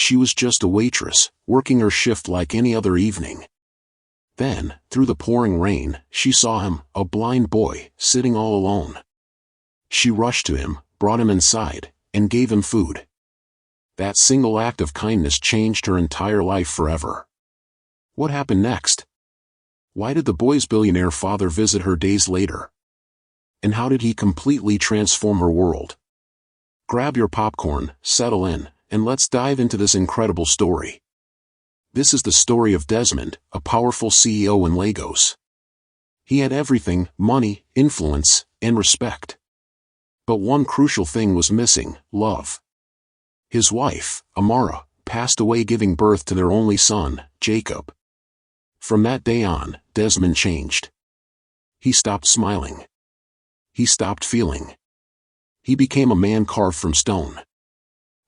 She was just a waitress, working her shift like any other evening. Then, through the pouring rain, she saw him, a blind boy, sitting all alone. She rushed to him, brought him inside, and gave him food. That single act of kindness changed her entire life forever. What happened next? Why did the boy's billionaire father visit her days later? And how did he completely transform her world? Grab your popcorn, settle in, and let's dive into this incredible story. This is the story of Desmond, a powerful CEO in Lagos. He had everything: money, influence, and respect. But one crucial thing was missing: love. His wife, Amara, passed away giving birth to their only son, Jacob. From that day on, Desmond changed. He stopped smiling. He stopped feeling. He became a man carved from stone.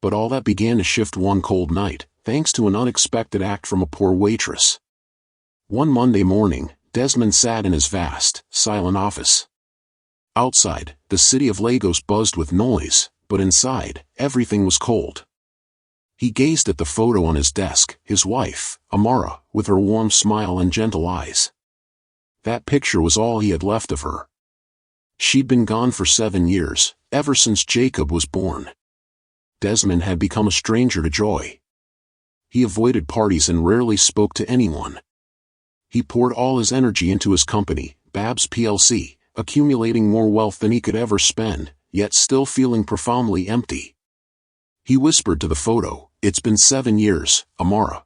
But all that began to shift one cold night, thanks to an unexpected act from a poor waitress. One Monday morning, Desmond sat in his vast, silent office. Outside, the city of Lagos buzzed with noise, but inside, everything was cold. He gazed at the photo on his desk, his wife, Amara, with her warm smile and gentle eyes. That picture was all he had left of her. She'd been gone for 7 years, ever since Jacob was born. Desmond had become a stranger to joy. He avoided parties and rarely spoke to anyone. He poured all his energy into his company, Babs plc, accumulating more wealth than he could ever spend, yet still feeling profoundly empty. He whispered to the photo, "It's been 7 years, Amara.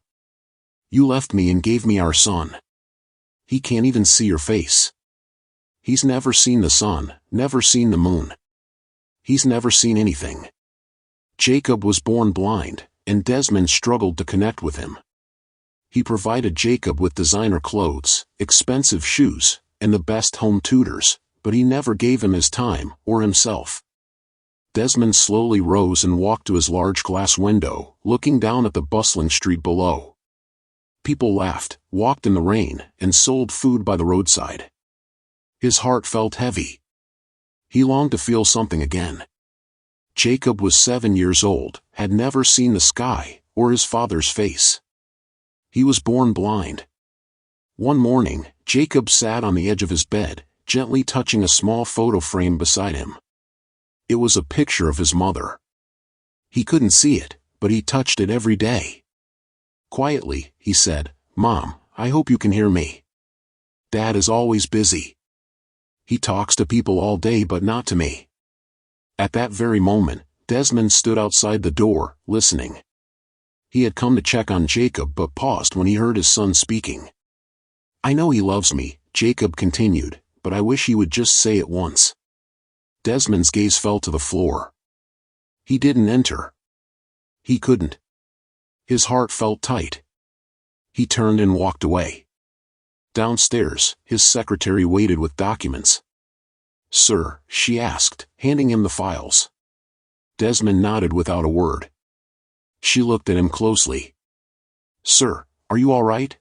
You left me and gave me our son. He can't even see your face. He's never seen the sun, never seen the moon. He's never seen anything." Jacob was born blind, and Desmond struggled to connect with him. He provided Jacob with designer clothes, expensive shoes, and the best home tutors, but he never gave him his time, or himself. Desmond slowly rose and walked to his large glass window, looking down at the bustling street below. People laughed, walked in the rain, and sold food by the roadside. His heart felt heavy. He longed to feel something again. Jacob was 7 years old, had never seen the sky, or his father's face. He was born blind. One morning, Jacob sat on the edge of his bed, gently touching a small photo frame beside him. It was a picture of his mother. He couldn't see it, but he touched it every day. Quietly, he said, "Mom, I hope you can hear me. Dad is always busy. He talks to people all day but not to me." At that very moment, Desmond stood outside the door, listening. He had come to check on Jacob but paused when he heard his son speaking. "I know he loves me," Jacob continued, "but I wish he would just say it once." Desmond's gaze fell to the floor. He didn't enter. He couldn't. His heart felt tight. He turned and walked away. Downstairs, his secretary waited with documents. "Sir," she asked, handing him the files. Desmond nodded without a word. She looked at him closely. "Sir, are you all right?"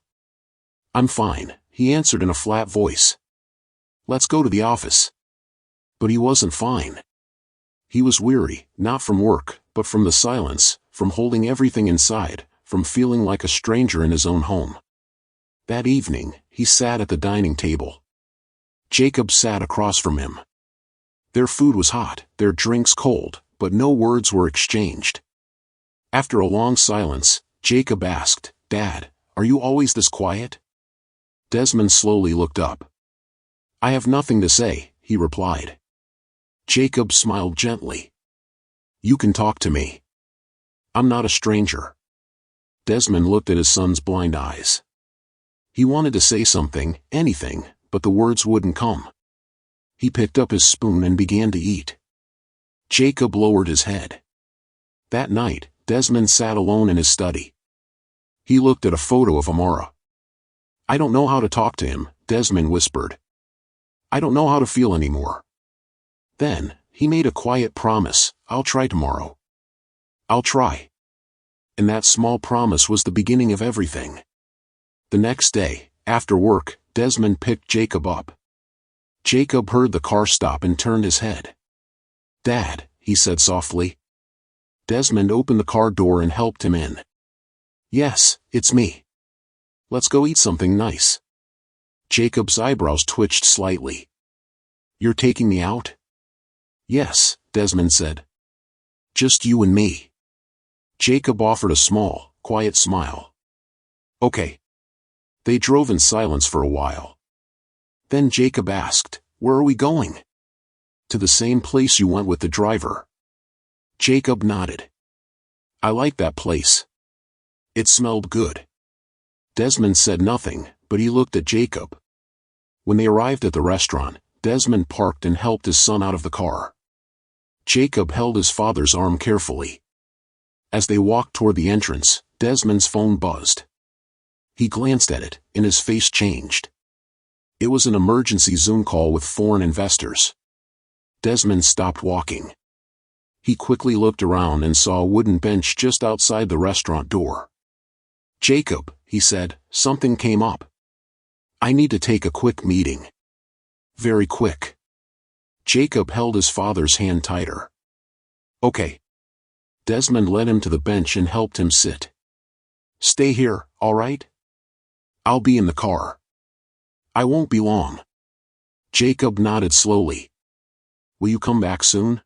"I'm fine," he answered in a flat voice. "Let's go to the office." But he wasn't fine. He was weary, not from work, but from the silence, from holding everything inside, from feeling like a stranger in his own home. That evening, he sat at the dining table. Jacob sat across from him. Their food was hot, their drinks cold, but no words were exchanged. After a long silence, Jacob asked, "Dad, are you always this quiet?" Desmond slowly looked up. "I have nothing to say," he replied. Jacob smiled gently. "You can talk to me. I'm not a stranger." Desmond looked at his son's blind eyes. He wanted to say something, anything, but the words wouldn't come. He picked up his spoon and began to eat. Jacob lowered his head. That night, Desmond sat alone in his study. He looked at a photo of Amara. "I don't know how to talk to him," Desmond whispered. "I don't know how to feel anymore." Then, he made a quiet promise, "I'll try tomorrow. I'll try." And that small promise was the beginning of everything. The next day, after work, Desmond picked Jacob up. Jacob heard the car stop and turned his head. "Dad," he said softly. Desmond opened the car door and helped him in. Yes, it's me. Let's go eat something nice. Jacob's eyebrows twitched slightly. You're taking me out? Yes, Desmond said. Just you and me. Jacob offered a small, quiet smile. Okay. They drove in silence for a while. Then Jacob asked, Where are we going? To the same place you went with the driver. Jacob nodded. I like that place. It smelled good. Desmond said nothing, but he looked at Jacob. When they arrived at the restaurant, Desmond parked and helped his son out of the car. Jacob held his father's arm carefully. As they walked toward the entrance, Desmond's phone buzzed. He glanced at it, and his face changed. It was an emergency Zoom call with foreign investors. Desmond stopped walking. He quickly looked around and saw a wooden bench just outside the restaurant door. Jacob, he said, something came up. I need to take a quick meeting. Very quick. Jacob held his father's hand tighter. Okay. Desmond led him to the bench and helped him sit. Stay here, all right? I'll be in the car. I won't be long. Jacob nodded slowly. Will you come back soon?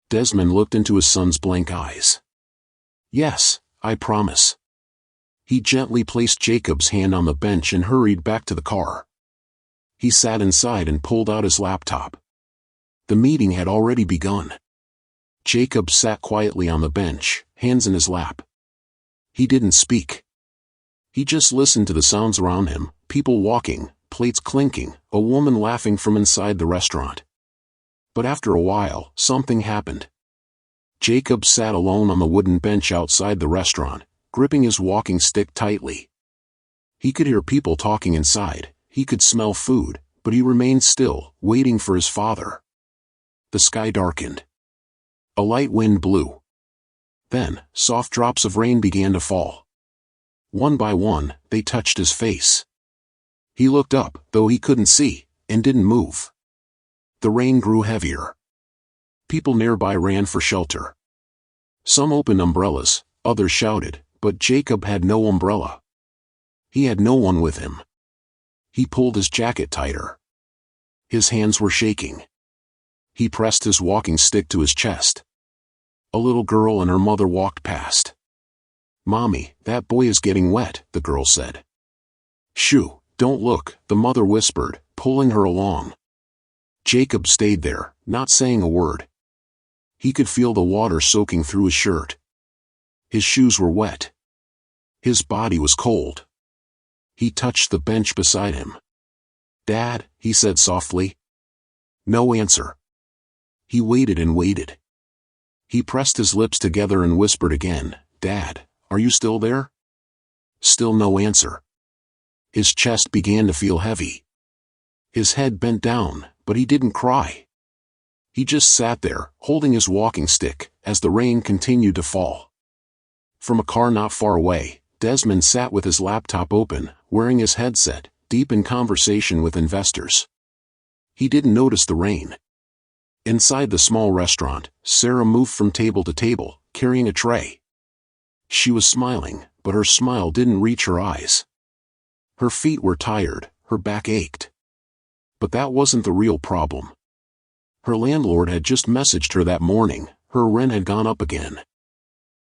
Desmond looked into his son's blank eyes. Yes, I promise. He gently placed Jacob's hand on the bench and hurried back to the car. He sat inside and pulled out his laptop. The meeting had already begun. Jacob sat quietly on the bench, hands in his lap. He didn't speak. He just listened to the sounds around him, people walking, plates clinking, a woman laughing from inside the restaurant. But after a while, something happened. Jacob sat alone on the wooden bench outside the restaurant, gripping his walking stick tightly. He could hear people talking inside, he could smell food, but he remained still, waiting for his father. The sky darkened. A light wind blew. Then, soft drops of rain began to fall. One by one, they touched his face. He looked up, though he couldn't see, and didn't move. The rain grew heavier. People nearby ran for shelter. Some opened umbrellas, others shouted, but Jacob had no umbrella. He had no one with him. He pulled his jacket tighter. His hands were shaking. He pressed his walking stick to his chest. A little girl and her mother walked past. Mommy, that boy is getting wet, the girl said. Shoo, don't look, the mother whispered, pulling her along. Jacob stayed there, not saying a word. He could feel the water soaking through his shirt. His shoes were wet. His body was cold. He touched the bench beside him. Dad, he said softly. No answer. He waited and waited. He pressed his lips together and whispered again, Dad, are you still there? Still no answer. His chest began to feel heavy. His head bent down, but he didn't cry. He just sat there, holding his walking stick, as the rain continued to fall. From a car not far away, Desmond sat with his laptop open, wearing his headset, deep in conversation with investors. He didn't notice the rain. Inside the small restaurant, Sarah moved from table to table, carrying a tray. She was smiling, but her smile didn't reach her eyes. Her feet were tired, her back ached. But that wasn't the real problem. Her landlord had just messaged her that morning, her rent had gone up again.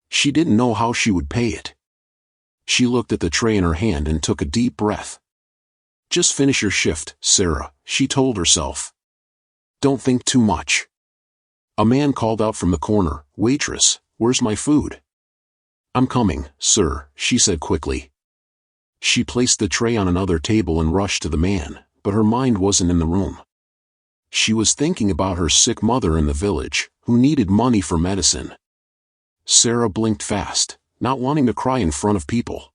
She didn't know how she would pay it. She looked at the tray in her hand and took a deep breath. Just finish your shift, Sarah, she told herself. Don't think too much. A man called out from the corner, Waitress, where's my food? I'm coming, sir, she said quickly. She placed the tray on another table and rushed to the man, but her mind wasn't in the room. She was thinking about her sick mother in the village, who needed money for medicine. Sarah blinked fast, not wanting to cry in front of people.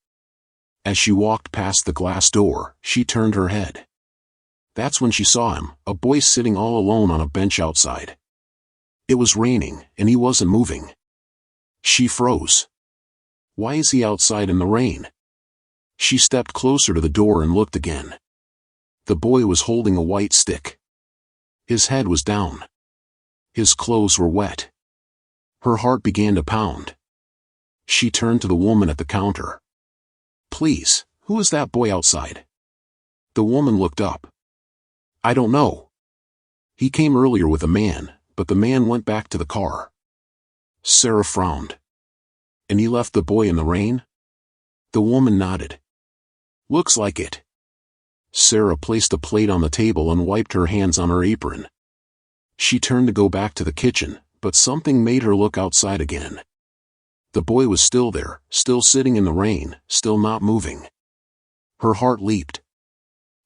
As she walked past the glass door, she turned her head. That's when she saw him, a boy sitting all alone on a bench outside. It was raining, and he wasn't moving. She froze. Why is he outside in the rain? She stepped closer to the door and looked again. The boy was holding a white stick. His head was down. His clothes were wet. Her heart began to pound. She turned to the woman at the counter. Please, who is that boy outside? The woman looked up. I don't know. He came earlier with a man, but the man went back to the car. Sarah frowned. And he left the boy in the rain? The woman nodded. Looks like it. Sarah placed a plate on the table and wiped her hands on her apron. She turned to go back to the kitchen, but something made her look outside again. The boy was still there, still sitting in the rain, still not moving. Her heart leaped.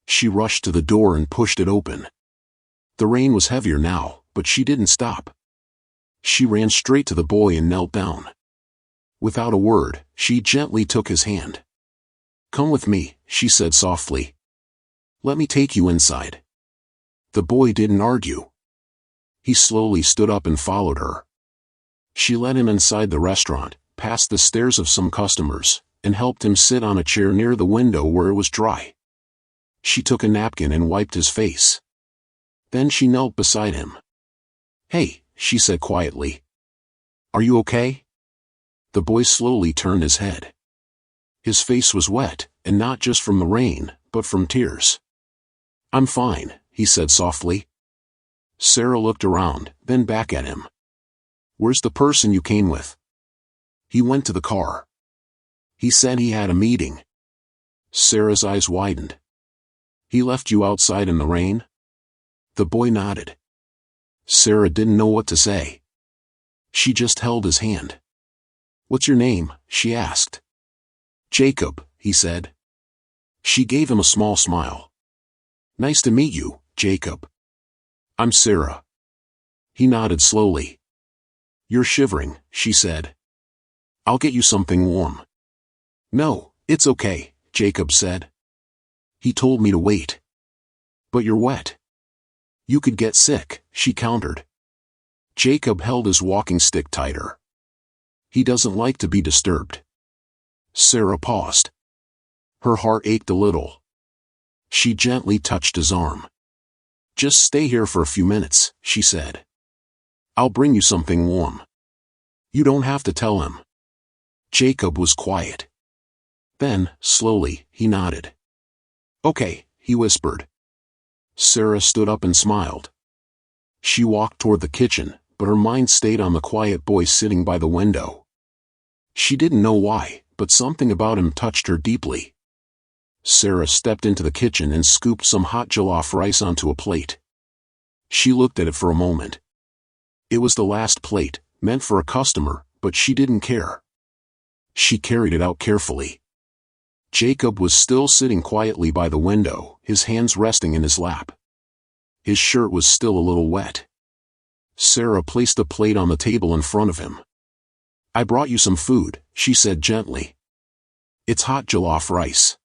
She rushed to the door and pushed it open. The rain was heavier now, but she didn't stop. She ran straight to the boy and knelt down. Without a word, she gently took his hand. Come with me, she said softly. Let me take you inside. The boy didn't argue. He slowly stood up and followed her. She led him inside the restaurant, past the stares of some customers, and helped him sit on a chair near the window where it was dry. She took a napkin and wiped his face. Then she knelt beside him. Hey, she said quietly. Are you okay? The boy slowly turned his head. His face was wet, and not just from the rain, but from tears. I'm fine, he said softly. Sarah looked around, then back at him. Where's the person you came with? He went to the car. He said he had a meeting. Sarah's eyes widened. He left you outside in the rain? The boy nodded. Sarah didn't know what to say. She just held his hand. What's your name? She asked. Jacob, he said. She gave him a small smile. Nice to meet you, Jacob. I'm Sarah. He nodded slowly. You're shivering, she said. I'll get you something warm. No, it's okay, Jacob said. He told me to wait. But you're wet. You could get sick, she countered. Jacob held his walking stick tighter. He doesn't like to be disturbed. Sarah paused. Her heart ached a little. She gently touched his arm. Just stay here for a few minutes, she said. I'll bring you something warm. You don't have to tell him. Jacob was quiet. Then, slowly, he nodded. Okay, he whispered. Sarah stood up and smiled. She walked toward the kitchen, but her mind stayed on the quiet boy sitting by the window. She didn't know why, but something about him touched her deeply. Sarah stepped into the kitchen and scooped some hot jollof rice onto a plate. She looked at it for a moment. It was the last plate, meant for a customer, but she didn't care. She carried it out carefully. Jacob was still sitting quietly by the window, his hands resting in his lap. His shirt was still a little wet. Sarah placed a plate on the table in front of him. I brought you some food, she said gently. It's hot jollof rice.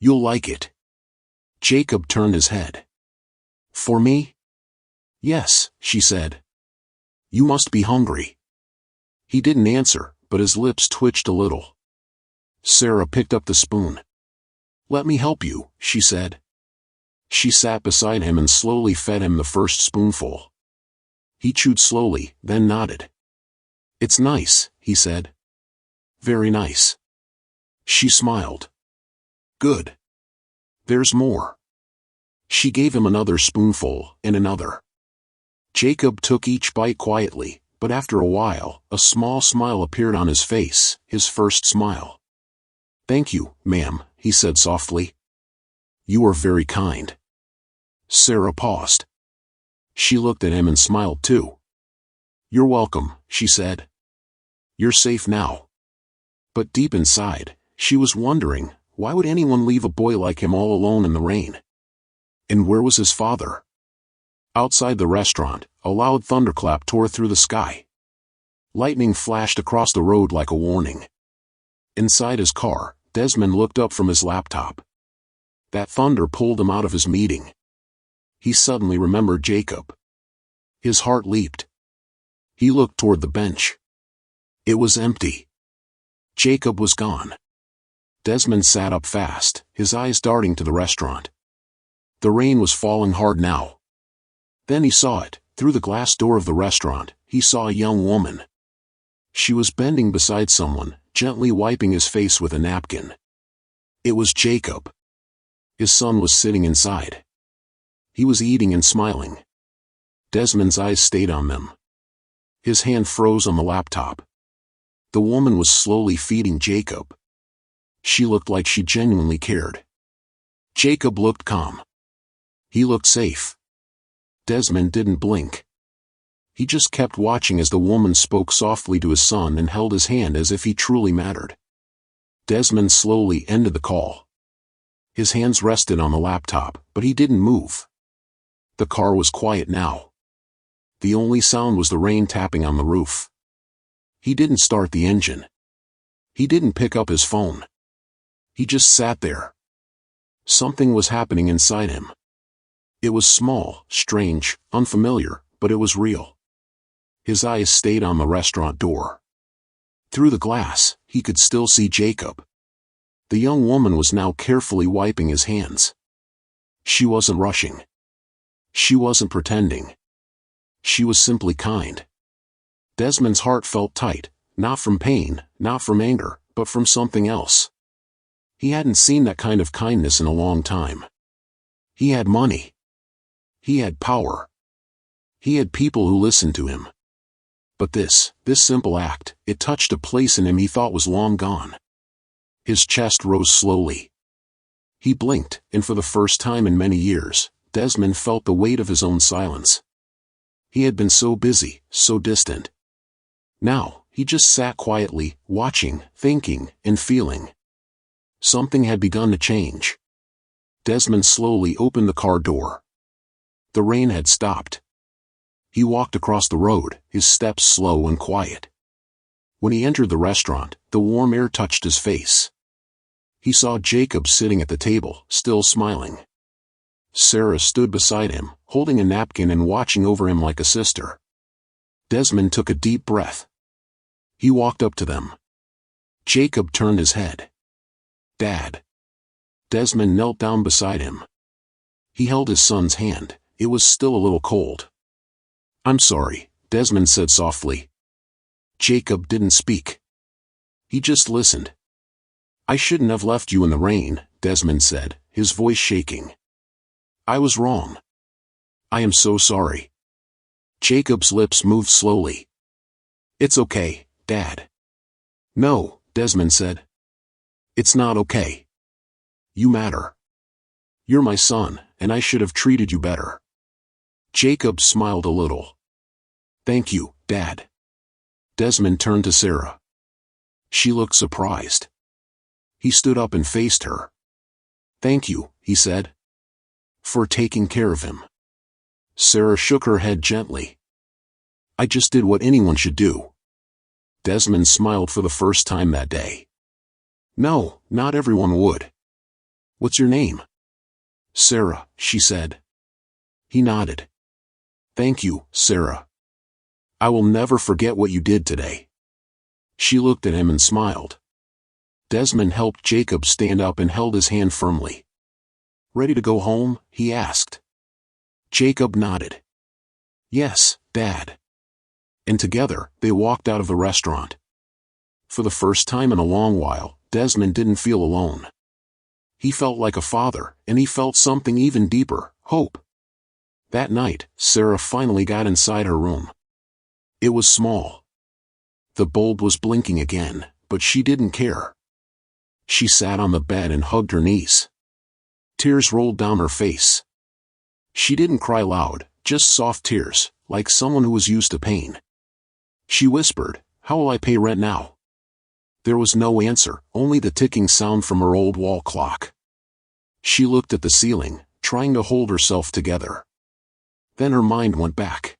You'll like it. Jacob turned his head. For me? Yes, she said. You must be hungry. He didn't answer, but his lips twitched a little. Sarah picked up the spoon. Let me help you, she said. She sat beside him and slowly fed him the first spoonful. He chewed slowly, then nodded. It's nice, he said. Very nice. She smiled. Good. There's more. She gave him another spoonful, and another. Jacob took each bite quietly, but after a while, a small smile appeared on his face, his first smile. Thank you, ma'am, he said softly. You are very kind. Sarah paused. She looked at him and smiled too. You're welcome, she said. You're safe now. But deep inside, she was wondering, why would anyone leave a boy like him all alone in the rain? And where was his father? Outside the restaurant, a loud thunderclap tore through the sky. Lightning flashed across the road like a warning. Inside his car, Desmond looked up from his laptop. That thunder pulled him out of his meeting. He suddenly remembered Jacob. His heart leaped. He looked toward the bench. It was empty. Jacob was gone. Desmond sat up fast, his eyes darting to the restaurant. The rain was falling hard now. Then he saw it, through the glass door of the restaurant, he saw a young woman. She was bending beside someone, gently wiping his face with a napkin. It was Jacob. His son was sitting inside. He was eating and smiling. Desmond's eyes stayed on them. His hand froze on the laptop. The woman was slowly feeding Jacob. She looked like she genuinely cared. Jacob looked calm. He looked safe. Desmond didn't blink. He just kept watching as the woman spoke softly to his son and held his hand as if he truly mattered. Desmond slowly ended the call. His hands rested on the laptop, but he didn't move. The car was quiet now. The only sound was the rain tapping on the roof. He didn't start the engine. He didn't pick up his phone. He just sat there. Something was happening inside him. It was small, strange, unfamiliar, but it was real. His eyes stayed on the restaurant door. Through the glass, he could still see Jacob. The young woman was now carefully wiping his hands. She wasn't rushing. She wasn't pretending. She was simply kind. Desmond's heart felt tight, not from pain, not from anger, but from something else. He hadn't seen that kind of kindness in a long time. He had money. He had power. He had people who listened to him. But this simple act, it touched a place in him he thought was long gone. His chest rose slowly. He blinked, and for the first time in many years, Desmond felt the weight of his own silence. He had been so busy, so distant. Now, he just sat quietly, watching, thinking, and feeling. Something had begun to change. Desmond slowly opened the car door. The rain had stopped. He walked across the road, his steps slow and quiet. When he entered the restaurant, the warm air touched his face. He saw Jacob sitting at the table, still smiling. Sarah stood beside him, holding a napkin and watching over him like a sister. Desmond took a deep breath. He walked up to them. Jacob turned his head. "Dad." Desmond knelt down beside him. He held his son's hand. It was still a little cold. "I'm sorry," Desmond said softly. Jacob didn't speak. He just listened. "I shouldn't have left you in the rain," Desmond said, his voice shaking. "I was wrong. I am so sorry." Jacob's lips moved slowly. "It's okay, Dad." "No," Desmond said. "It's not okay. You matter. You're my son, and I should have treated you better." Jacob smiled a little. "Thank you, Dad." Desmond turned to Sarah. She looked surprised. He stood up and faced her. "Thank you," he said. "For taking care of him." Sarah shook her head gently. "I just did what anyone should do." Desmond smiled for the first time that day. "No, not everyone would." "What's your name?" "Sarah," she said. He nodded. "Thank you, Sarah. I will never forget what you did today." She looked at him and smiled. Desmond helped Jacob stand up and held his hand firmly. "Ready to go home?" he asked. Jacob nodded. "Yes, Dad." And together, they walked out of the restaurant. For the first time in a long while, Desmond didn't feel alone. He felt like a father, and he felt something even deeper, hope. That night, Sarah finally got inside her room. It was small. The bulb was blinking again, but she didn't care. She sat on the bed and hugged her knees. Tears rolled down her face. She didn't cry loud, just soft tears, like someone who was used to pain. She whispered, "How will I pay rent now?" There was no answer, only the ticking sound from her old wall clock. She looked at the ceiling, trying to hold herself together. Then her mind went back.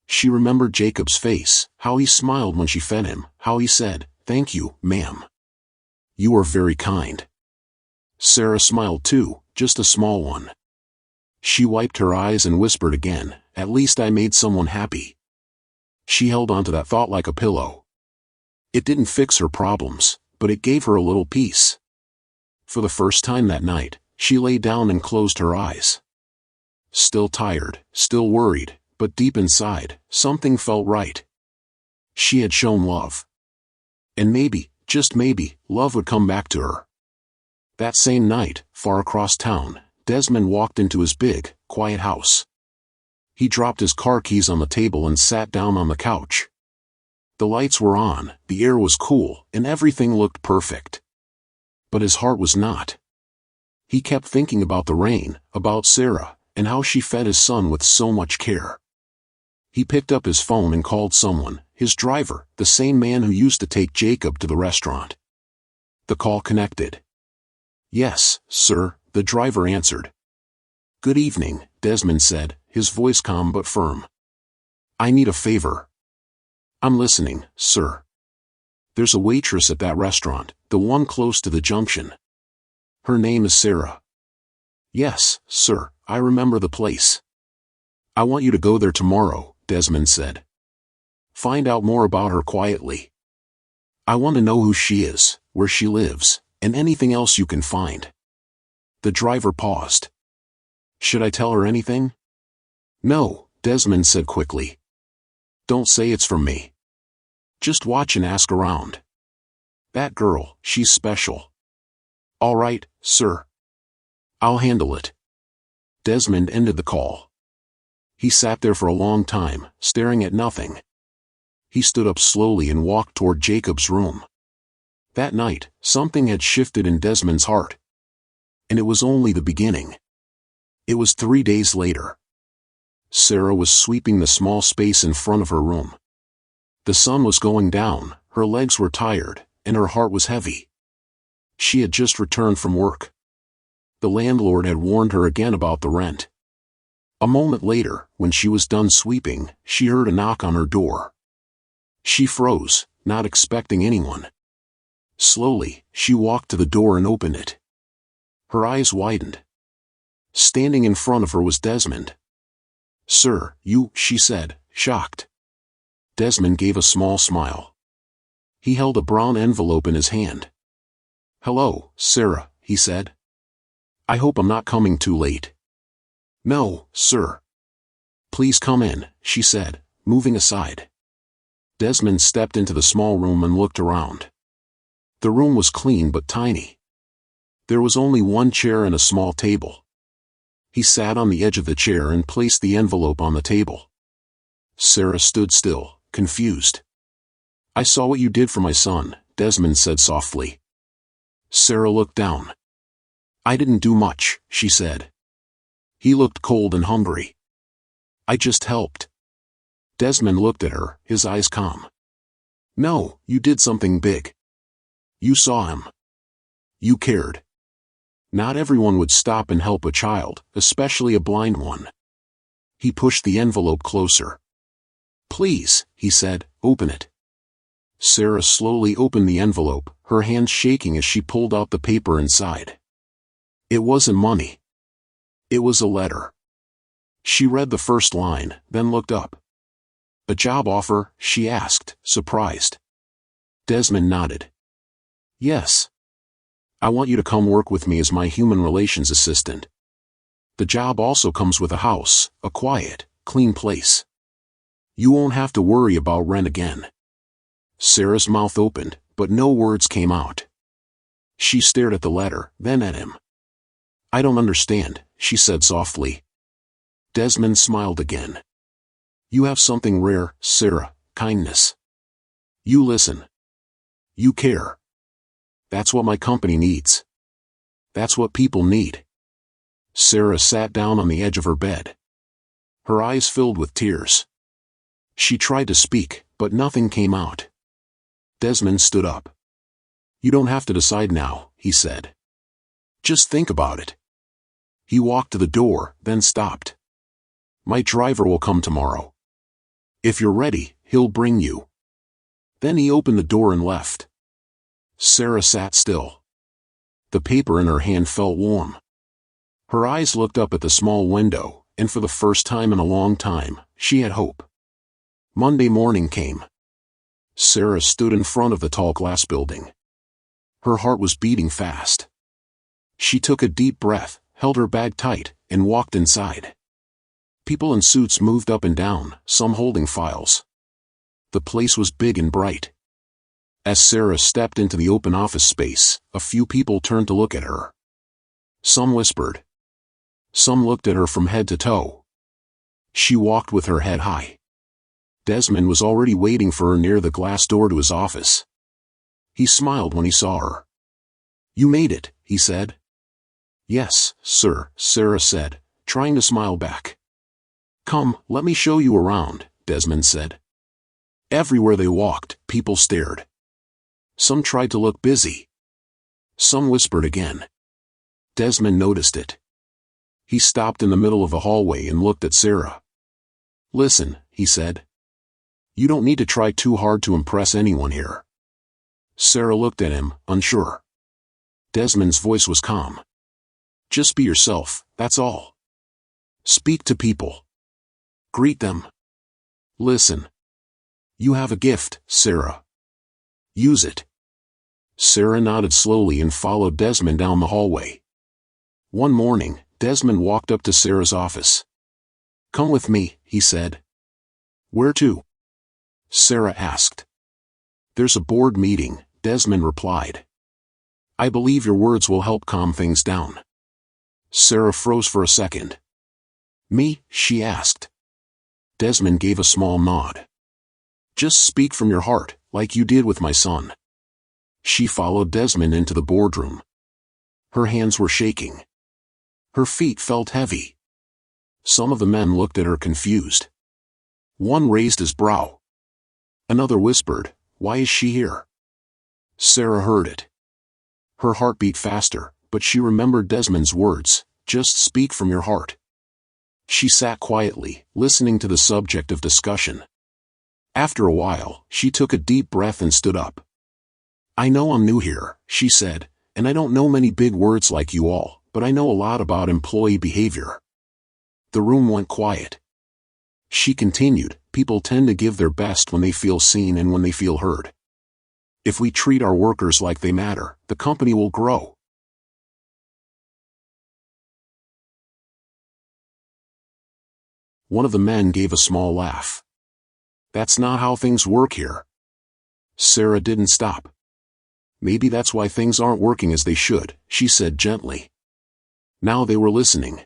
She remembered Jacob's face, how he smiled when she fed him, how he said, "Thank you, ma'am. You are very kind." Sarah smiled too, just a small one. She wiped her eyes and whispered again, "At least I made someone happy." She held onto that thought like a pillow. It didn't fix her problems, but it gave her a little peace. For the first time that night, she lay down and closed her eyes. Still tired, still worried, but deep inside, something felt right. She had shown love. And maybe, just maybe, love would come back to her. That same night, far across town, Desmond walked into his big, quiet house. He dropped his car keys on the table and sat down on the couch. The lights were on, the air was cool, and everything looked perfect. But his heart was not. He kept thinking about the rain, about Sarah, and how she fed his son with so much care. He picked up his phone and called someone, his driver, the same man who used to take Jacob to the restaurant. The call connected. "Yes, sir," the driver answered. "Good evening," Desmond said, his voice calm but firm. "I need a favor." "I'm listening, sir." "There's a waitress at that restaurant, the one close to the junction. Her name is Sarah." "Yes, sir, I remember the place." "I want you to go there tomorrow," Desmond said. "Find out more about her quietly. I want to know who she is, where she lives, and anything else you can find." The driver paused. "Should I tell her anything?" "No," Desmond said quickly. "Don't say it's from me. Just watch and ask around. That girl, she's special." "All right, sir. I'll handle it." Desmond ended the call. He sat there for a long time, staring at nothing. He stood up slowly and walked toward Jacob's room. That night, something had shifted in Desmond's heart. And it was only the beginning. It was 3 days later. Sarah was sweeping the small space in front of her room. The sun was going down, her legs were tired, and her heart was heavy. She had just returned from work. The landlord had warned her again about the rent. A moment later, when she was done sweeping, she heard a knock on her door. She froze, not expecting anyone. Slowly, she walked to the door and opened it. Her eyes widened. Standing in front of her was Desmond. "Sir, she said, shocked. Desmond gave a small smile. He held a brown envelope in his hand. "Hello, Sarah," he said. "I hope I'm not coming too late." "No, sir." "Please come in," she said, moving aside. Desmond stepped into the small room and looked around. The room was clean but tiny. There was only one chair and a small table. He sat on the edge of the chair and placed the envelope on the table. Sarah stood still, confused. "I saw what you did for my son," Desmond said softly. Sarah looked down. "I didn't do much," she said. He looked cold and hungry. "I just helped." Desmond looked at her, his eyes calm. "No, you did something big. You saw him. You cared. Not everyone would stop and help a child, especially a blind one." He pushed the envelope closer. "Please," he said, "open it." Sarah slowly opened the envelope, her hands shaking as she pulled out the paper inside. It wasn't money. It was a letter. She read the first line, then looked up. "A job offer?" she asked, surprised. Desmond nodded. "Yes. I want you to come work with me as my human relations assistant. The job also comes with a house, a quiet, clean place. You won't have to worry about rent again." Sarah's mouth opened, but no words came out. She stared at the letter, then at him. "I don't understand," she said softly. Desmond smiled again. "You have something rare, Sarah, kindness. You listen. You care. That's what my company needs. That's what people need." Sarah sat down on the edge of her bed. Her eyes filled with tears. She tried to speak, but nothing came out. Desmond stood up. "You don't have to decide now," he said. "Just think about it." He walked to the door, then stopped. "My driver will come tomorrow. If you're ready, he'll bring you." Then he opened the door and left. Sarah sat still. The paper in her hand felt warm. Her eyes looked up at the small window, and for the first time in a long time, she had hope. Monday morning came. Sarah stood in front of the tall glass building. Her heart was beating fast. She took a deep breath, held her bag tight, and walked inside. People in suits moved up and down, some holding files. The place was big and bright. As Sarah stepped into the open office space, a few people turned to look at her. Some whispered. Some looked at her from head to toe. She walked with her head high. Desmond was already waiting for her near the glass door to his office. He smiled when he saw her. "You made it," he said. "Yes, sir," Sarah said, trying to smile back. "Come, let me show you around," Desmond said. Everywhere they walked, people stared. Some tried to look busy. Some whispered again. Desmond noticed it. He stopped in the middle of the hallway and looked at Sarah. "Listen," he said. "You don't need to try too hard to impress anyone here." Sarah looked at him, unsure. Desmond's voice was calm. "Just be yourself, that's all. Speak to people. Greet them. Listen. You have a gift, Sarah. Use it." Sarah nodded slowly and followed Desmond down the hallway. One morning, Desmond walked up to Sarah's office. "Come with me," he said. "Where to?" Sarah asked. "There's a board meeting," Desmond replied. "I believe your words will help calm things down." Sarah froze for a second. "Me?" she asked. Desmond gave a small nod. "Just speak from your heart, like you did with my son." She followed Desmond into the boardroom. Her hands were shaking. Her feet felt heavy. Some of the men looked at her confused. One raised his brow. Another whispered, "Why is she here?" Sarah heard it. Her heart beat faster, but she remembered Desmond's words, "Just speak from your heart." She sat quietly, listening to the subject of discussion. After a while, she took a deep breath and stood up. "I know I'm new here," she said, "and I don't know many big words like you all, but I know a lot about employee behavior." The room went quiet. She continued, "People tend to give their best when they feel seen and when they feel heard. If we treat our workers like they matter, the company will grow." One of the men gave a small laugh. "That's not how things work here." Sarah didn't stop. "Maybe that's why things aren't working as they should," she said gently. Now they were listening.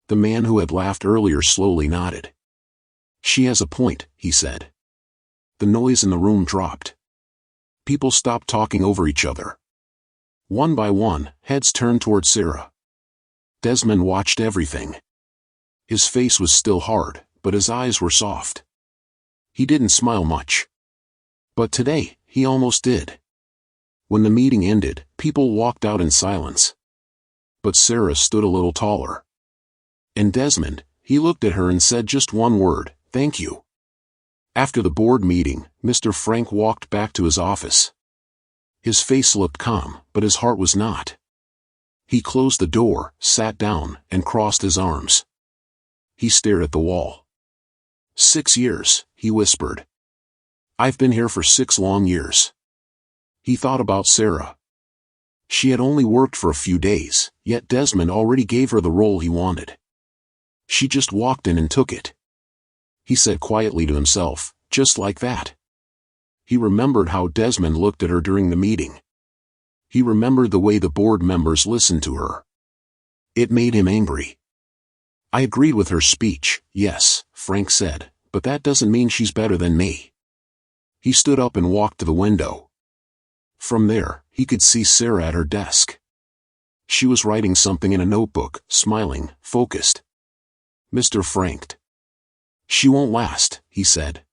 The man who had laughed earlier slowly nodded. "She has a point," he said. The noise in the room dropped. People stopped talking over each other. One by one, heads turned toward Sarah. Desmond watched everything. His face was still hard, but his eyes were soft. He didn't smile much. But today, he almost did. When the meeting ended, people walked out in silence. But Sarah stood a little taller. And Desmond, he looked at her and said just one word, "Thank you." After the board meeting, Mr. Frank walked back to his office. His face looked calm, but his heart was not. He closed the door, sat down, and crossed his arms. He stared at the wall. 6 years, he whispered. "I've been here for 6 long years." He thought about Sarah. She had only worked for a few days, yet Desmond already gave her the role he wanted. She just walked in and took it. He said quietly to himself, "Just like that." He remembered how Desmond looked at her during the meeting. He remembered the way the board members listened to her. It made him angry. "I agreed with her speech, yes," Frank said, "but that doesn't mean she's better than me." He stood up and walked to the window. From there, he could see Sarah at her desk. She was writing something in a notebook, smiling, focused. Mr. Frank. "She won't last," he said.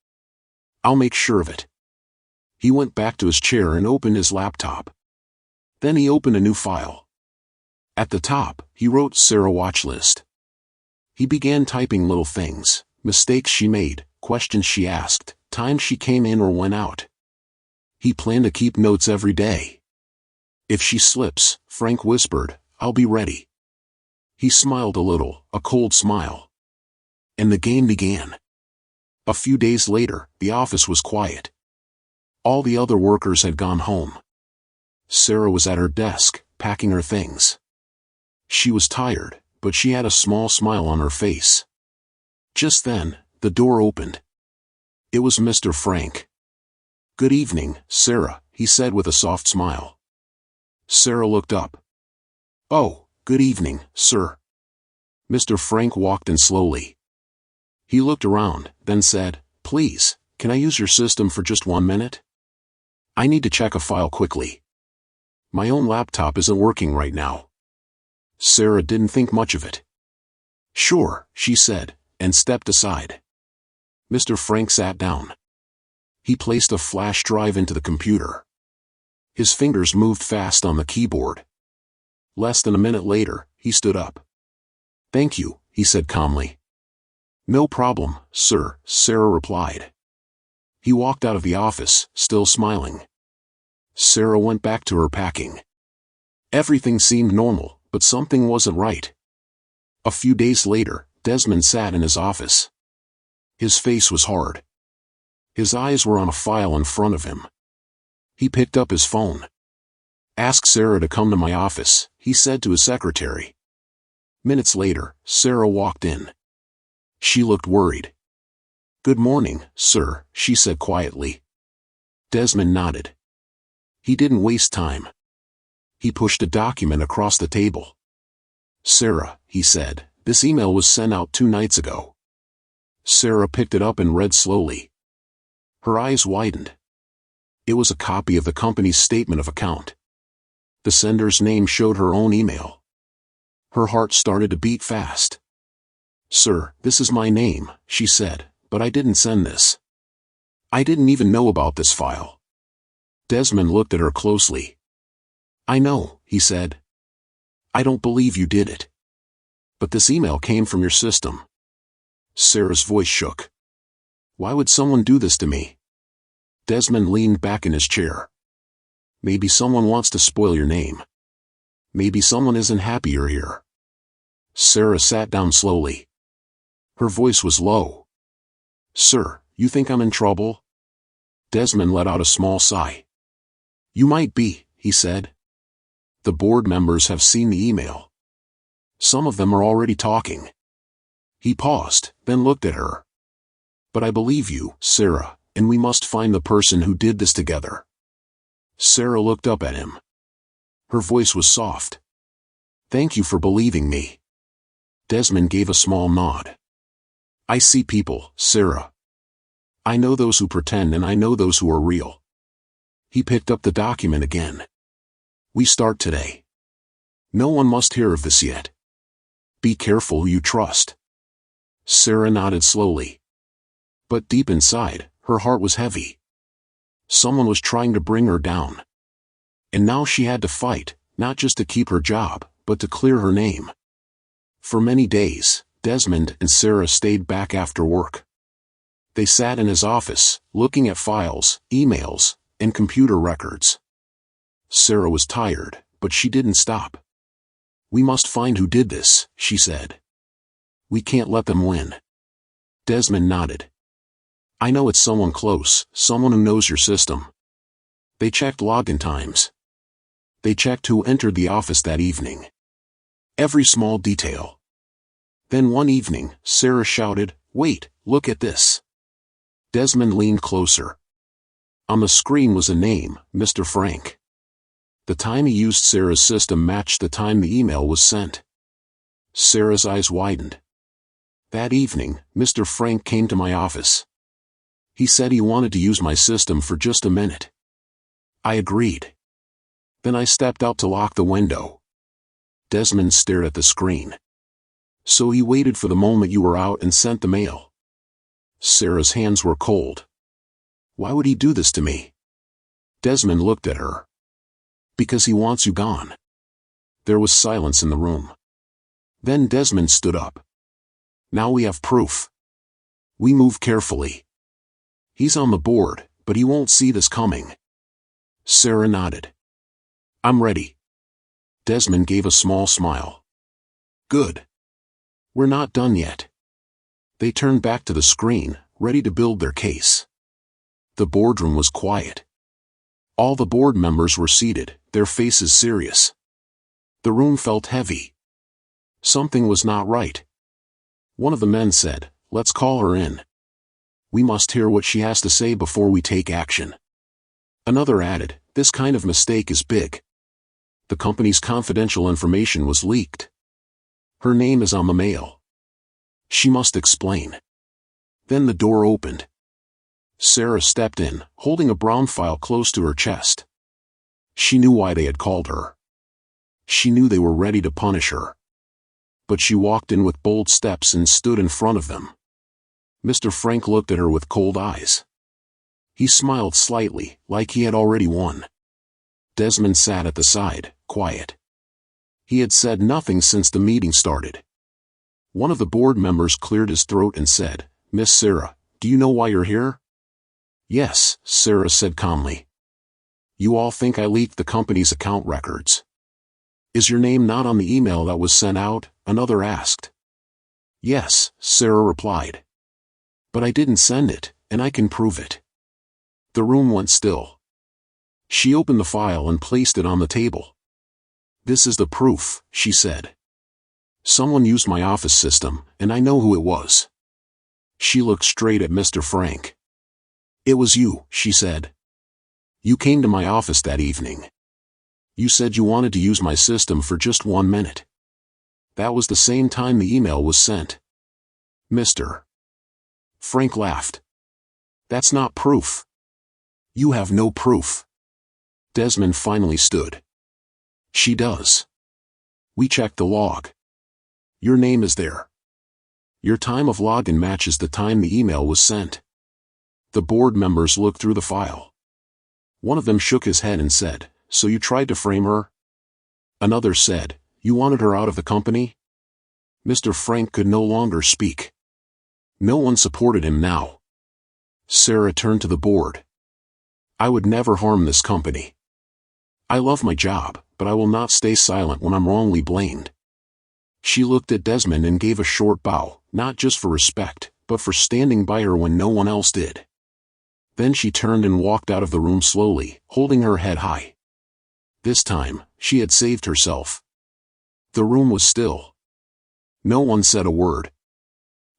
"I'll make sure of it." He went back to his chair and opened his laptop. Then he opened a new file. At the top, he wrote Sarah watch list. He began typing little things, mistakes she made, questions she asked, times she came in or went out. He planned to keep notes every day. "If she slips," Frank whispered, "I'll be ready." He smiled a little, a cold smile. And the game began. A few days later, the office was quiet. All the other workers had gone home. Sarah was at her desk, packing her things. She was tired, but she had a small smile on her face. Just then, the door opened. It was Mr. Frank. "Good evening, Sarah," he said with a soft smile. Sarah looked up. "Oh, good evening, sir." Mr. Frank walked in slowly. He looked around, then said, "Please, can I use your system for just 1 minute? I need to check a file quickly. My own laptop isn't working right now." Sarah didn't think much of it. "Sure," she said, and stepped aside. Mr. Frank sat down. He placed a flash drive into the computer. His fingers moved fast on the keyboard. Less than a minute later, he stood up. "Thank you," he said calmly. "No problem, sir," Sarah replied. He walked out of the office, still smiling. Sarah went back to her packing. Everything seemed normal, but something wasn't right. A few days later, Desmond sat in his office. His face was hard. His eyes were on a file in front of him. He picked up his phone. "Ask Sarah to come to my office," he said to his secretary. Minutes later, Sarah walked in. She looked worried. "Good morning, sir," she said quietly. Desmond nodded. He didn't waste time. He pushed a document across the table. "Sarah," he said, "this email was sent out 2 nights ago." Sarah picked it up and read slowly. Her eyes widened. It was a copy of the company's statement of account. The sender's name showed her own email. Her heart started to beat fast. "Sir, this is my name," she said, "but I didn't send this. I didn't even know about this file." Desmond looked at her closely. "I know," he said. "I don't believe you did it. But this email came from your system." Sarah's voice shook. "Why would someone do this to me?" Desmond leaned back in his chair. "Maybe someone wants to spoil your name. Maybe someone isn't happy you're here." Sarah sat down slowly. Her voice was low. "Sir, you think I'm in trouble?" Desmond let out a small sigh. "You might be," he said. "The board members have seen the email. Some of them are already talking." He paused, then looked at her. "But I believe you, Sarah, and we must find the person who did this together." Sarah looked up at him. Her voice was soft. "Thank you for believing me." Desmond gave a small nod. "I see people, Sarah. I know those who pretend and I know those who are real." He picked up the document again. "We start today. No one must hear of this yet. Be careful who you trust." Sarah nodded slowly. But deep inside, her heart was heavy. Someone was trying to bring her down. And now she had to fight, not just to keep her job, but to clear her name. For many days, Desmond and Sarah stayed back after work. They sat in his office, looking at files, emails, and computer records. Sarah was tired, but she didn't stop. "We must find who did this," she said. "We can't let them win." Desmond nodded. "I know it's someone close, someone who knows your system." They checked login times. They checked who entered the office that evening. Every small detail. Then one evening, Sarah shouted, "Wait, look at this." Desmond leaned closer. On the screen was a name, Mr. Frank. The time he used Sarah's system matched the time the email was sent. Sarah's eyes widened. That evening, Mr. Frank came to my office. He said he wanted to use my system for just a minute. I agreed. Then I stepped out to lock the window. Desmond stared at the screen. "So he waited for the moment you were out and sent the mail." Sarah's hands were cold. "Why would he do this to me?" Desmond looked at her. "Because he wants you gone." There was silence in the room. Then Desmond stood up. "Now we have proof. We move carefully. He's on the board, but he won't see this coming." Sarah nodded. "I'm ready." Desmond gave a small smile. "Good. We're not done yet." They turned back to the screen, ready to build their case. The boardroom was quiet. All the board members were seated, their faces serious. The room felt heavy. Something was not right. One of the men said, "Let's call her in. We must hear what she has to say before we take action." Another added, "This kind of mistake is big. The company's confidential information was leaked. Her name is on the mail. She must explain." Then the door opened. Sarah stepped in, holding a brown file close to her chest. She knew why they had called her. She knew they were ready to punish her. But she walked in with bold steps and stood in front of them. Mr. Frank looked at her with cold eyes. He smiled slightly, like he had already won. Desmond sat at the side, quiet. He had said nothing since the meeting started. One of the board members cleared his throat and said, "Miss Sarah, do you know why you're here?" "Yes," Sarah said calmly. "You all think I leaked the company's account records." "Is your name not on the email that was sent out?" another asked. "Yes," Sarah replied. "But I didn't send it, and I can prove it." The room went still. She opened the file and placed it on the table. "This is the proof," she said. "Someone used my office system, and I know who it was." She looked straight at Mr. Frank. "It was you," she said. "You came to my office that evening. You said you wanted to use my system for just 1 minute. That was the same time the email was sent." Mr. Frank laughed. "That's not proof. You have no proof." Desmond finally stood. "She does. We checked the log. Your name is there. Your time of login matches the time the email was sent." The board members looked through the file. One of them shook his head and said, "So you tried to frame her?" Another said, "You wanted her out of the company?" Mr. Frank could no longer speak. No one supported him now. Sarah turned to the board. "I would never harm this company. I love my job, but I will not stay silent when I'm wrongly blamed." She looked at Desmond and gave a short bow, not just for respect, but for standing by her when no one else did. Then she turned and walked out of the room slowly, holding her head high. This time, she had saved herself. The room was still. No one said a word.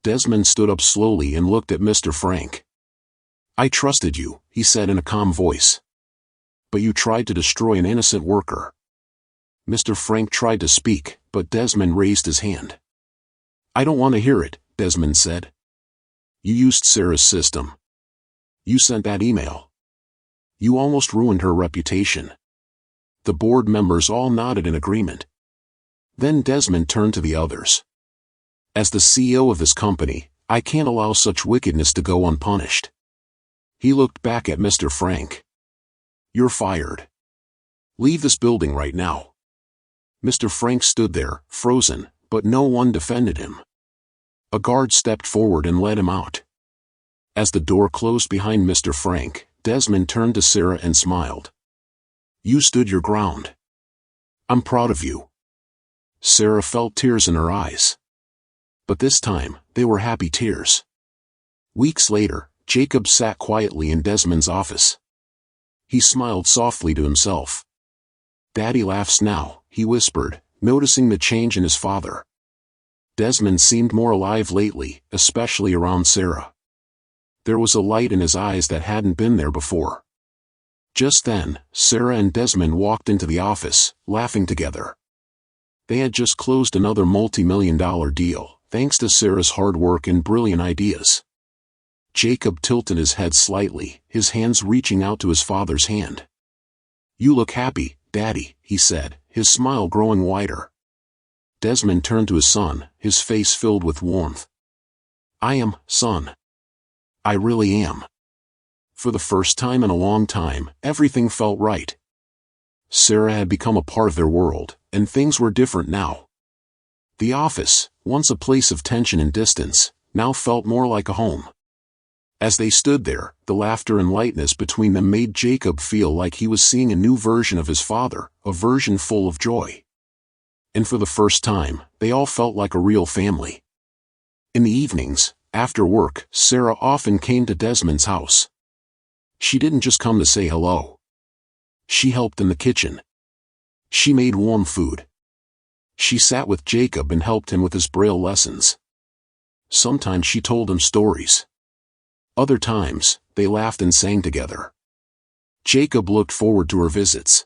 Desmond stood up slowly and looked at Mr. Frank. "I trusted you," he said in a calm voice. "But you tried to destroy an innocent worker." Mr. Frank tried to speak, but Desmond raised his hand. "I don't want to hear it," Desmond said. "You used Sarah's system. You sent that email. You almost ruined her reputation." The board members all nodded in agreement. Then Desmond turned to the others. "As the CEO of this company, I can't allow such wickedness to go unpunished." He looked back at Mr. Frank. "You're fired. Leave this building right now." Mr. Frank stood there, frozen, but no one defended him. A guard stepped forward and led him out. As the door closed behind Mr. Frank, Desmond turned to Sarah and smiled. "You stood your ground. I'm proud of you." Sarah felt tears in her eyes. But this time, they were happy tears. Weeks later, Jacob sat quietly in Desmond's office. He smiled softly to himself. "Daddy laughs now," he whispered, noticing the change in his father. Desmond seemed more alive lately, especially around Sarah. There was a light in his eyes that hadn't been there before. Just then, Sarah and Desmond walked into the office, laughing together. They had just closed another multi-million-dollar deal, thanks to Sarah's hard work and brilliant ideas. Jacob tilted his head slightly, his hands reaching out to his father's hand. "You look happy, Daddy," he said, his smile growing wider. Desmond turned to his son, his face filled with warmth. "I am, son. I really am." For the first time in a long time, everything felt right. Sarah had become a part of their world, and things were different now. The office, once a place of tension and distance, now felt more like a home. As they stood there, the laughter and lightness between them made Jacob feel like he was seeing a new version of his father, a version full of joy. And for the first time, they all felt like a real family. In the evenings, after work, Sarah often came to Desmond's house. She didn't just come to say hello. She helped in the kitchen. She made warm food. She sat with Jacob and helped him with his Braille lessons. Sometimes she told him stories. Other times, they laughed and sang together. Jacob looked forward to her visits.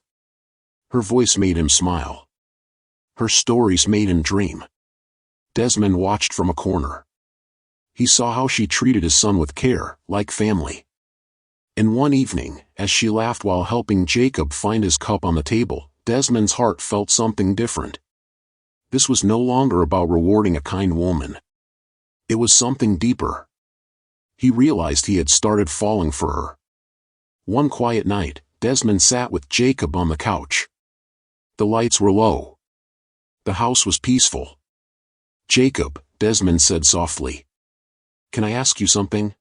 Her voice made him smile. Her stories made him dream. Desmond watched from a corner. He saw how she treated his son with care, like family. And one evening, as she laughed while helping Jacob find his cup on the table, Desmond's heart felt something different. This was no longer about rewarding a kind woman. It was something deeper. He realized he had started falling for her. One quiet night, Desmond sat with Jacob on the couch. The lights were low. The house was peaceful. "Jacob," Desmond said softly. "Can I ask you something?"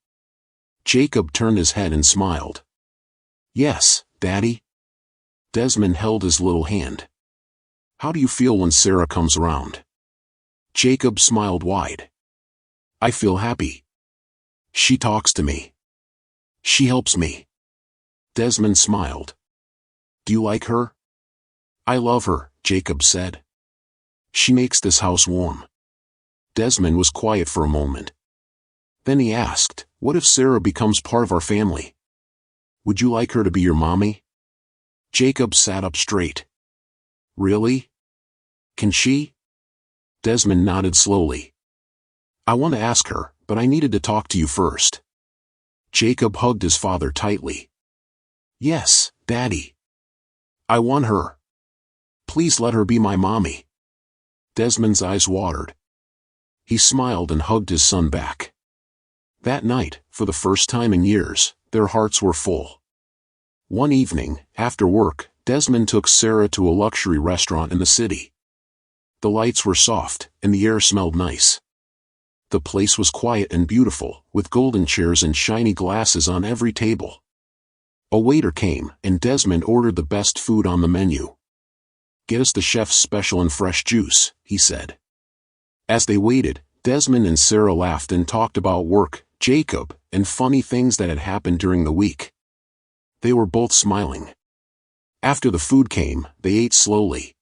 Jacob turned his head and smiled. "Yes, Daddy." Desmond held his little hand. "How do you feel when Sarah comes around?" Jacob smiled wide. "I feel happy. She talks to me. She helps me." Desmond smiled. "Do you like her?" "I love her," Jacob said. "She makes this house warm." Desmond was quiet for a moment. Then he asked, "What if Sarah becomes part of our family? Would you like her to be your mommy?" Jacob sat up straight. "Really? Can she?" Desmond nodded slowly. "I want to ask her, but I needed to talk to you first." Jacob hugged his father tightly. "Yes, Daddy. I want her. Please let her be my mommy." Desmond's eyes watered. He smiled and hugged his son back. That night, for the first time in years, their hearts were full. One evening, after work, Desmond took Sarah to a luxury restaurant in the city. The lights were soft, and the air smelled nice. The place was quiet and beautiful, with golden chairs and shiny glasses on every table. A waiter came, and Desmond ordered the best food on the menu. "Get us the chef's special and fresh juice," he said. As they waited, Desmond and Sarah laughed and talked about work, Jacob, and funny things that had happened during the week. They were both smiling. After the food came, they ate slowly.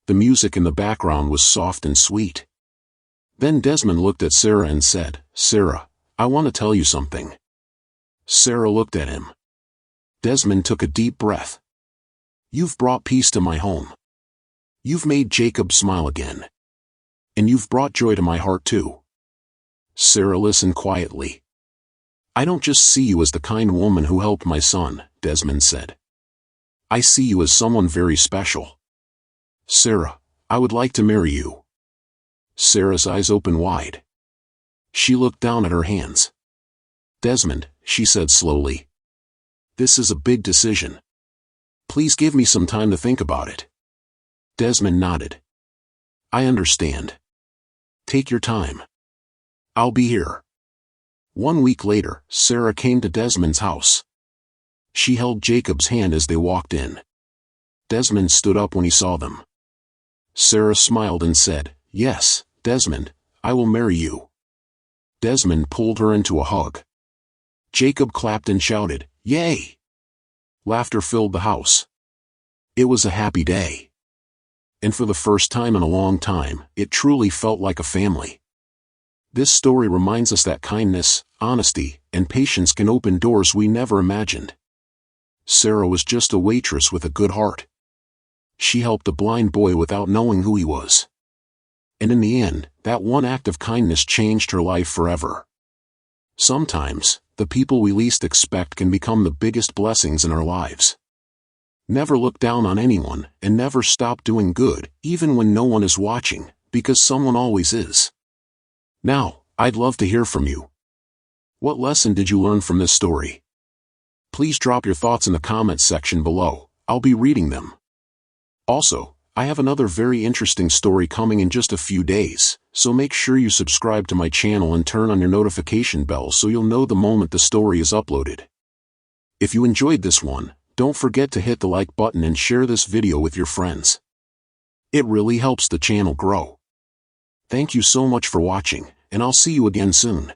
The music in the background was soft and sweet. Then Desmond looked at Sarah and said, "Sarah, I want to tell you something." Sarah looked at him. Desmond took a deep breath. "You've brought peace to my home. You've made Jacob smile again. And you've brought joy to my heart too." Sarah listened quietly. "I don't just see you as the kind woman who helped my son," Desmond said. "I see you as someone very special. Sarah, I would like to marry you." Sarah's eyes opened wide. She looked down at her hands. "Desmond," she said slowly, "this is a big decision. Please give me some time to think about it." Desmond nodded. "I understand. Take your time. I'll be here." 1 week later, Sarah came to Desmond's house. She held Jacob's hand as they walked in. Desmond stood up when he saw them. Sarah smiled and said, "Yes, Desmond, I will marry you." Desmond pulled her into a hug. Jacob clapped and shouted, "Yay!" Laughter filled the house. It was a happy day. And for the first time in a long time, it truly felt like a family. This story reminds us that kindness, honesty, and patience can open doors we never imagined. Sarah was just a waitress with a good heart. She helped a blind boy without knowing who he was. And in the end, that one act of kindness changed her life forever. Sometimes, the people we least expect can become the biggest blessings in our lives. Never look down on anyone, and never stop doing good, even when no one is watching, because someone always is. Now, I'd love to hear from you. What lesson did you learn from this story? Please drop your thoughts in the comments section below. I'll be reading them. Also, I have another very interesting story coming in just a few days, so make sure you subscribe to my channel and turn on your notification bell so you'll know the moment the story is uploaded. If you enjoyed this one, don't forget to hit the like button and share this video with your friends. It really helps the channel grow. Thank you so much for watching, and I'll see you again soon.